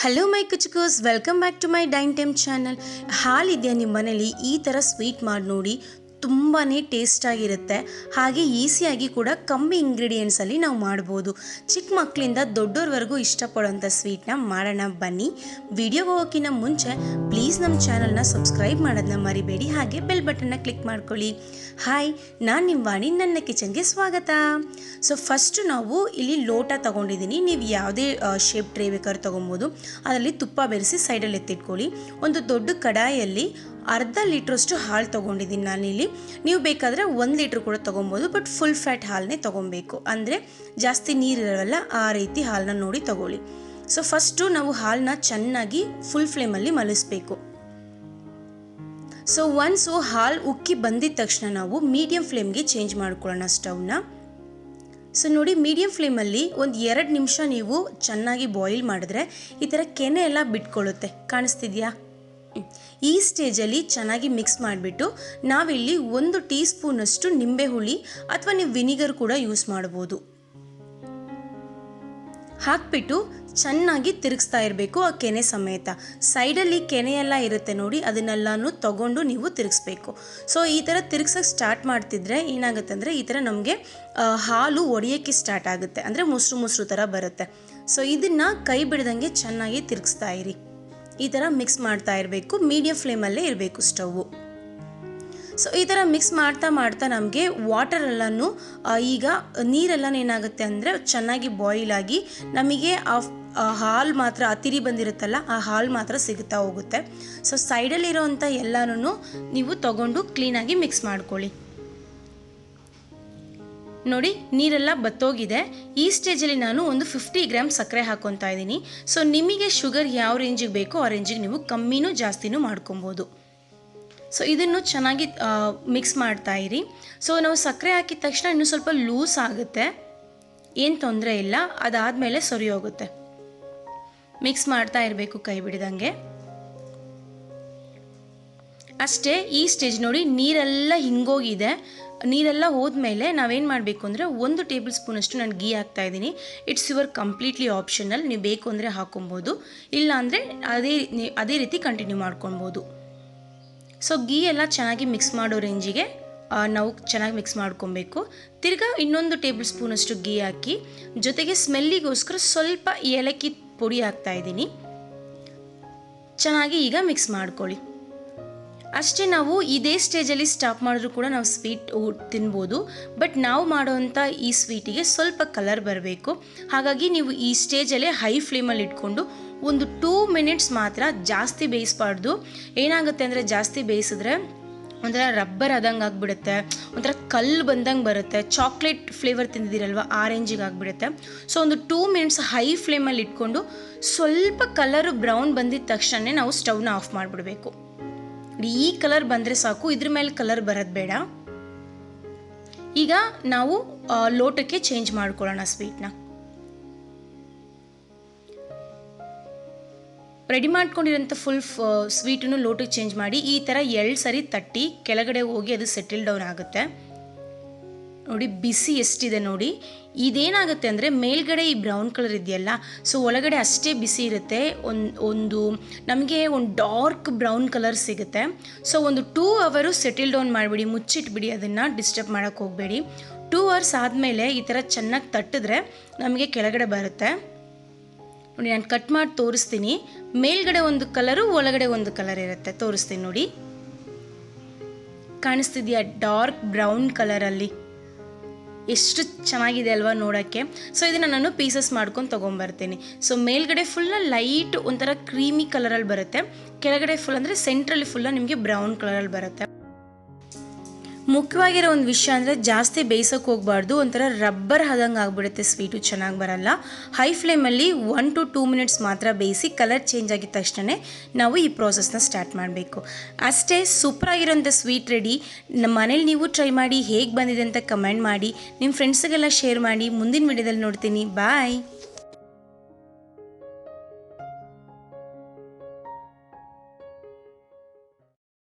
Hello my ಕುಚುಕೂಸ್, welcome back to my dine time channel. ಹಾಲಿದೆಯಾ ನಿಮ್ಮ ಮನೇಲಿ? ಈ ಥರ ಸ್ವೀಟ್ ಮಾಡಿ ನೋಡಿ, ತುಂಬಾ ಟೇಸ್ಟಾಗಿರುತ್ತೆ. ಹಾಗೆ ಈಸಿಯಾಗಿ ಕೂಡ ಕಮ್ಮಿ ಇಂಗ್ರೀಡಿಯೆಂಟ್ಸಲ್ಲಿ ನಾವು ಮಾಡ್ಬೋದು. ಚಿಕ್ಕ ಮಕ್ಕಳಿಂದ ದೊಡ್ಡೋರ್ವರೆಗೂ ಇಷ್ಟಪಡೋಂಥ ಸ್ವೀಟ್ನ ಮಾಡೋಣ ಬನ್ನಿ. ವಿಡಿಯೋಗೆ ಹೋಗೋಕ್ಕಿಂತ ಮುಂಚೆ ಪ್ಲೀಸ್ ನಮ್ಮ ಚಾನಲ್ನ ಸಬ್ಸ್ಕ್ರೈಬ್ ಮಾಡೋದನ್ನ ಮರಿಬೇಡಿ, ಹಾಗೆ ಬೆಲ್ ಬಟನ್ನ ಕ್ಲಿಕ್ ಮಾಡ್ಕೊಳ್ಳಿ. ಹಾಯ್, ನಾನು ನಿಮ್ಮ ವಾಣಿ, ನನ್ನ ಕಿಚನ್ಗೆ ಸ್ವಾಗತ. ಸೊ ಫಸ್ಟು ನಾವು ಇಲ್ಲಿ ಲೋಟ ತೊಗೊಂಡಿದ್ದೀನಿ. ನೀವು ಯಾವುದೇ ಶೇಪ್ ಟ್ರೇ ಬೇಕಾದ್ರೂ ತೊಗೊಬೋದು. ಅದರಲ್ಲಿ ತುಪ್ಪ ಬೆರೆಸಿ ಸೈಡಲ್ಲಿ ಎತ್ತಿಟ್ಕೊಳ್ಳಿ. ಒಂದು ದೊಡ್ಡ ಕಡಾಯಲ್ಲಿ ಅರ್ಧ ಲೀಟ್ರಷ್ಟು ಹಾಲು ತೊಗೊಂಡಿದ್ದೀನಿ ನಾನಿಲ್ಲಿ. ನೀವು ಬೇಕಾದರೆ 1 ಲೀಟ್ರ್ ಕೂಡ ತೊಗೊಬೋದು, ಬಟ್ ಫುಲ್ ಫ್ಯಾಟ್ ಹಾಲನ್ನೇ ತೊಗೊಬೇಕು. ಅಂದರೆ ಜಾಸ್ತಿ ನೀರಿರಲ್ಲ, ಆ ರೀತಿ ಹಾಲನ್ನ ನೋಡಿ ತೊಗೊಳ್ಳಿ. ಸೊ ಫಸ್ಟು ನಾವು ಹಾಲನ್ನ ಚೆನ್ನಾಗಿ ಫುಲ್ ಫ್ಲೇಮಲ್ಲಿ ಮಲಿಸ್ಬೇಕು. ಸೊ ಒನ್ಸು ಹಾಲು ಉಕ್ಕಿ ಬಂದಿದ ತಕ್ಷಣ ನಾವು ಮೀಡಿಯಮ್ ಫ್ಲೇಮ್ಗೆ ಚೇಂಜ್ ಮಾಡ್ಕೊಳ್ಳೋಣ ಸ್ಟವ್ನ. ಸೊ ನೋಡಿ, ಮೀಡಿಯಮ್ ಫ್ಲೇಮಲ್ಲಿ ಒಂದು 2 ನಿಮಿಷ ನೀವು ಚೆನ್ನಾಗಿ ಬಾಯ್ಲ್ ಮಾಡಿದ್ರೆ ಈ ಥರ ಕೆನೆ ಎಲ್ಲ ಬಿಟ್ಕೊಳ್ಳುತ್ತೆ. ಕಾಣಿಸ್ತಿದೆಯಾ? ಈ ಸ್ಟೇಜಲ್ಲಿ ಚೆನ್ನಾಗಿ ಮಿಕ್ಸ್ ಮಾಡಿಬಿಟ್ಟು ನಾವಿಲ್ಲಿ 1 ಟೀ ಸ್ಪೂನಷ್ಟು ನಿಂಬೆ ಹುಳಿ ಅಥವಾ ನೀವು ವಿನಿಗರ್ ಕೂಡ ಯೂಸ್ ಮಾಡ್ಬೋದು. ಹಾಕ್ಬಿಟ್ಟು ಚೆನ್ನಾಗಿ ತಿರುಗಿಸ್ತಾ ಇರಬೇಕು ಆ ಕೆನೆ ಸಮೇತ. ಸೈಡಲ್ಲಿ ಕೆನೆ ಎಲ್ಲ ಇರುತ್ತೆ ನೋಡಿ, ಅದನ್ನೆಲ್ಲನೂ ತಗೊಂಡು ನೀವು ತಿರುಗಿಸ್ಬೇಕು. ಸೊ ಈ ಥರ ತಿರುಗ್ಸೋಕ್ಕೆ ಸ್ಟಾರ್ಟ್ ಮಾಡ್ತಿದ್ರೆ ಏನಾಗುತ್ತೆ ಅಂದರೆ ಈ ಥರ ನಮಗೆ ಹಾಲು ಒಡೆಯೋಕ್ಕೆ ಸ್ಟಾರ್ಟ್ ಆಗುತ್ತೆ, ಅಂದರೆ ಮೊಸರು ಥರ ಬರುತ್ತೆ. ಸೊ ಇದನ್ನು ಕೈ ಬಿಡ್ದಂಗೆ ಚೆನ್ನಾಗಿ ತಿರುಗಿಸ್ತಾ ಇರಿ. ಈ ಥರ ಮಿಕ್ಸ್ ಮಾಡ್ತಾ ಇರಬೇಕು, ಮೀಡಿಯಮ್ ಫ್ಲೇಮಲ್ಲೇ ಇರಬೇಕು ಸ್ಟವ್ವು. ಸೊ ಈ ಥರ ಮಿಕ್ಸ್ ಮಾಡ್ತಾ ನಮಗೆ ವಾಟರೆಲ್ಲನೂ ಈಗ ನೀರೆಲ್ಲ ಏನಾಗುತ್ತೆ ಅಂದರೆ ಚೆನ್ನಾಗಿ ಬಾಯ್ಲ್ ಆಗಿ ನಮಗೆ ಹಾಲು ಮಾತ್ರ ತಿರಿ ಬಂದಿರುತ್ತಲ್ಲ, ಆ ಹಾಲು ಮಾತ್ರ ಸಿಗುತ್ತಾ ಹೋಗುತ್ತೆ. ಸೊ ಸೈಡಲ್ಲಿರೋವಂಥ ಎಲ್ಲನೂ ನೀವು ತಗೊಂಡು ಕ್ಲೀನಾಗಿ ಮಿಕ್ಸ್ ಮಾಡ್ಕೊಳ್ಳಿ. ನೋಡಿ, ನೀರೆಲ್ಲ ಬತ್ತೋಗಿದೆ. ಈ ಸ್ಟೇಜಲ್ಲಿ ನಾನು ಒಂದು 50 ಗ್ರಾಮ್ ಸಕ್ಕರೆ ಹಾಕ್ಕೊತಾ ಇದ್ದೀನಿ. ಸೊ ನಿಮಗೆ ಶುಗರ್ ಯಾವ ರೇಂಜಿಗೆ ಬೇಕೋ ಆ ರೇಂಜಿಗೆ ನೀವು ಕಮ್ಮಿನೂ ಜಾಸ್ತಿನೂ ಮಾಡ್ಕೊಬೋದು. ಸೊ ಇದನ್ನು ಚೆನ್ನಾಗಿ ಮಿಕ್ಸ್ ಮಾಡ್ತಾ ಇರಿ. ಸೊ ನಾವು ಸಕ್ಕರೆ ಹಾಕಿದ ತಕ್ಷಣ ಇನ್ನೂ ಸ್ವಲ್ಪ ಲೂಸ್ ಆಗುತ್ತೆ, ಏನು ತೊಂದರೆ ಇಲ್ಲ. ಅದಾದಮೇಲೆ ಸರಿ ಹೋಗುತ್ತೆ. ಮಿಕ್ಸ್ ಮಾಡ್ತಾ ಇರಬೇಕು ಕೈ ಬಿಡಿದಂಗೆ ಅಷ್ಟೇ. ಈ ಸ್ಟೇಜ್ ನೋಡಿ, ನೀರೆಲ್ಲ ಹಿಂಗೋಗಿದೆ. ನೀರೆಲ್ಲ ಹೋದ್ಮೇಲೆ ನಾವೇನು ಮಾಡಬೇಕು ಅಂದರೆ 1 ಟೇಬಲ್ ಸ್ಪೂನಷ್ಟು ನಾನು ಗೀ ಹಾಕ್ತಾ ಇದ್ದೀನಿ. It's your completely optional. ನೀವು ಬೇಕು ಅಂದರೆ ಹಾಕೊಬೋದು, ಇಲ್ಲ ಅಂದರೆ ಅದೇ ರೀತಿ ಕಂಟಿನ್ಯೂ ಮಾಡ್ಕೊಬೋದು. ಸೊ ಗೀ ಎಲ್ಲ ಚೆನ್ನಾಗಿ ಮಿಕ್ಸ್ ಮಾಡೋ ರೇಂಜಿಗೆ ನಾವು ಚೆನ್ನಾಗಿ ಮಿಕ್ಸ್ ಮಾಡ್ಕೊಬೇಕು. ತಿರ್ಗಾ ಇನ್ನೊಂದು ಟೇಬಲ್ ಸ್ಪೂನಷ್ಟು ಗೀ ಹಾಕಿ, ಜೊತೆಗೆ ಸ್ಮೆಲ್ಲಿಗೋಸ್ಕರ ಸ್ವಲ್ಪ ಏಲಕ್ಕಿ ಪುಡಿ ಹಾಕ್ತಾ ಇದ್ದೀನಿ. ಚೆನ್ನಾಗಿ ಈಗ ಮಿಕ್ಸ್ ಮಾಡ್ಕೊಳ್ಳಿ. ಅಷ್ಟೇ. ನಾವು ಇದೇ ಸ್ಟೇಜಲ್ಲಿ ಸ್ಟಾಪ್ ಮಾಡಿದ್ರೂ ಕೂಡ ನಾವು ಸ್ವೀಟ್ ತಿನ್ಬೋದು, ಬಟ್ ನಾವು ಮಾಡೋವಂಥ ಈ ಸ್ವೀಟಿಗೆ ಸ್ವಲ್ಪ ಕಲರ್ ಬರಬೇಕು. ಹಾಗಾಗಿ ನೀವು ಈ ಸ್ಟೇಜಲ್ಲೇ ಹೈ ಫ್ಲೇಮಲ್ಲಿ ಇಟ್ಕೊಂಡು ಒಂದು 2 ಮಿನಿಟ್ಸ್ ಮಾತ್ರ, ಜಾಸ್ತಿ ಬೇಯಿಸಬಾರ್ದು. ಏನಾಗುತ್ತೆ ಅಂದರೆ ಜಾಸ್ತಿ ಬೇಯಿಸಿದ್ರೆ ಒಂಥರ ರಬ್ಬರ್ ಆದಂಗೆ ಆಗಿಬಿಡುತ್ತೆ, ಒಂಥರ ಕಲ್ಲು ಬಂದಂಗೆ ಬರುತ್ತೆ. ಚಾಕ್ಲೇಟ್ ಫ್ಲೇವರ್ ತಿಂದಿದ್ದೀರಲ್ವ, ಆ ರೇಂಜಿಗೆ ಆಗಿಬಿಡುತ್ತೆ. ಸೊ ಒಂದು 2 ಮಿನಿಟ್ಸ್ ಹೈ ಫ್ಲೇಮಲ್ಲಿ ಇಟ್ಕೊಂಡು ಸ್ವಲ್ಪ ಕಲರು ಬ್ರೌನ್ ಬಂದಿದ ತಕ್ಷಣ ನಾವು ಸ್ಟವ್ನ ಆಫ್ ಮಾಡಿಬಿಡಬೇಕು. ಈ ಕಲರ್ ಬಂದರೆ ಸಾಕು, ಇದ್ರ ಮೇಲೆ ಕಲರ್ ಬರೋದು ಬೇಡ. ಈಗ ನಾವು ಲೋಟಕ್ಕೆ ಚೇಂಜ್ ಮಾಡ್ಕೊಳ್ಳೋಣ ಸ್ವೀಟ್ನ. ರೆಡಿ ಮಾಡ್ಕೊಂಡಿರೋಂಥ ಫುಲ್ ಸ್ವೀಟನ್ನು ಲೋಟಕ್ಕೆ ಚೇಂಜ್ ಮಾಡಿ ಈ ಥರ 2 ಸರಿ ತಟ್ಟಿ ಕೆಳಗಡೆ ಹೋಗಿ ಅದು ಸೆಟಲ್ ಡೌನ್ ಆಗುತ್ತೆ. ನೋಡಿ ಬಿಸಿ ಎಷ್ಟಿದೆ ನೋಡಿ. ಇದೇನಾಗುತ್ತೆ ಅಂದರೆ ಮೇಲ್ಗಡೆ ಈ ಬ್ರೌನ್ ಕಲರ್ ಇದೆಯಲ್ಲ, ಸೊ ಒಳಗಡೆ ಅಷ್ಟೇ ಬಿಸಿ ಇರುತ್ತೆ. ಒಂದು ನಮಗೆ ಒಂದು ಡಾರ್ಕ್ ಬ್ರೌನ್ ಕಲರ್ ಸಿಗುತ್ತೆ. ಸೊ ಒಂದು 2 ಅವರು ಸೆಟಲ್ ಡೌನ್ ಮಾಡಿಬಿಡಿ, ಮುಚ್ಚಿಟ್ಬಿಡಿ, ಅದನ್ನು ಡಿಸ್ಟರ್ಬ್ ಮಾಡೋಕ್ಕೆ ಹೋಗಬೇಡಿ. 2 ಅವರ್ಸ್ ಆದಮೇಲೆ ಈ ಥರ ಚೆನ್ನಾಗಿ ತಟ್ಟಿದ್ರೆ ನಮಗೆ ಕೆಳಗಡೆ ಬರುತ್ತೆ. ನೋಡಿ, ನಾನು ಕಟ್ ಮಾಡಿ ತೋರಿಸ್ತೀನಿ. ಮೇಲ್ಗಡೆ ಒಂದು ಕಲರು, ಒಳಗಡೆ ಒಂದು ಕಲರ್ ಇರುತ್ತೆ. ತೋರಿಸ್ತೀನಿ ನೋಡಿ, ಕಾಣಿಸ್ತಿದೆಯಾ? ಡಾರ್ಕ್ ಬ್ರೌನ್ ಕಲರಲ್ಲಿ ಎಷ್ಟು ಚೆನ್ನಾಗಿದೆ ಅಲ್ವಾ ನೋಡೋಕ್ಕೆ. ಸೊ ಇದನ್ನು ನಾನು ಪೀಸಸ್ ಮಾಡ್ಕೊಂಡು ತೊಗೊಂಬರ್ತೀನಿ. ಸೊ ಮೇಲ್ಗಡೆ ಫುಲ್ಲ ಲೈಟ್ ಒಂಥರ ಕ್ರೀಮಿ ಕಲರಲ್ಲಿ ಬರುತ್ತೆ, ಕೆಳಗಡೆ ಫುಲ್ ಅಂದರೆ ಸೆಂಟ್ರಲ್ಲಿ ಫುಲ್ಲ ನಿಮಗೆ ಬ್ರೌನ್ ಕಲರಲ್ಲಿ ಬರುತ್ತೆ. ಮುಖ್ಯವಾಗಿರೋ ಒಂದು ವಿಷಯ ಅಂದರೆ ಜಾಸ್ತಿ ಬೇಯಿಸೋಕೆ ಹೋಗಬಾರ್ದು, ಒಂಥರ ರಬ್ಬರ್ ಆದಂಗೆ ಆಗಿಬಿಡುತ್ತೆ, ಸ್ವೀಟು ಚೆನ್ನಾಗಿ ಬರಲ್ಲ. ಹೈ ಫ್ಲೇಮಲ್ಲಿ 1 to 2 ಮಿನಿಟ್ಸ್ ಮಾತ್ರ ಬೇಯಿಸಿ ಕಲರ್ ಚೇಂಜ್ ಆಗಿದ ತಕ್ಷಣ ನಾವು ಈ ಪ್ರಾಸೆಸ್ನ ಸ್ಟಾರ್ಟ್ ಮಾಡಬೇಕು. ಅಷ್ಟೇ, ಸೂಪರಾಗಿರೋಂಥ ಸ್ವೀಟ್ ರೆಡಿ. ನಮ್ಮ ಮನೇಲಿ ನೀವು ಟ್ರೈ ಮಾಡಿ, ಹೇಗೆ ಬಂದಿದೆ ಅಂತ ಕಮೆಂಟ್ ಮಾಡಿ, ನಿಮ್ಮ ಫ್ರೆಂಡ್ಸಿಗೆಲ್ಲ ಶೇರ್ ಮಾಡಿ. ಮುಂದಿನ ವಿಡಿಯೋದಲ್ಲಿ ನೋಡ್ತೀನಿ. ಬಾಯ್.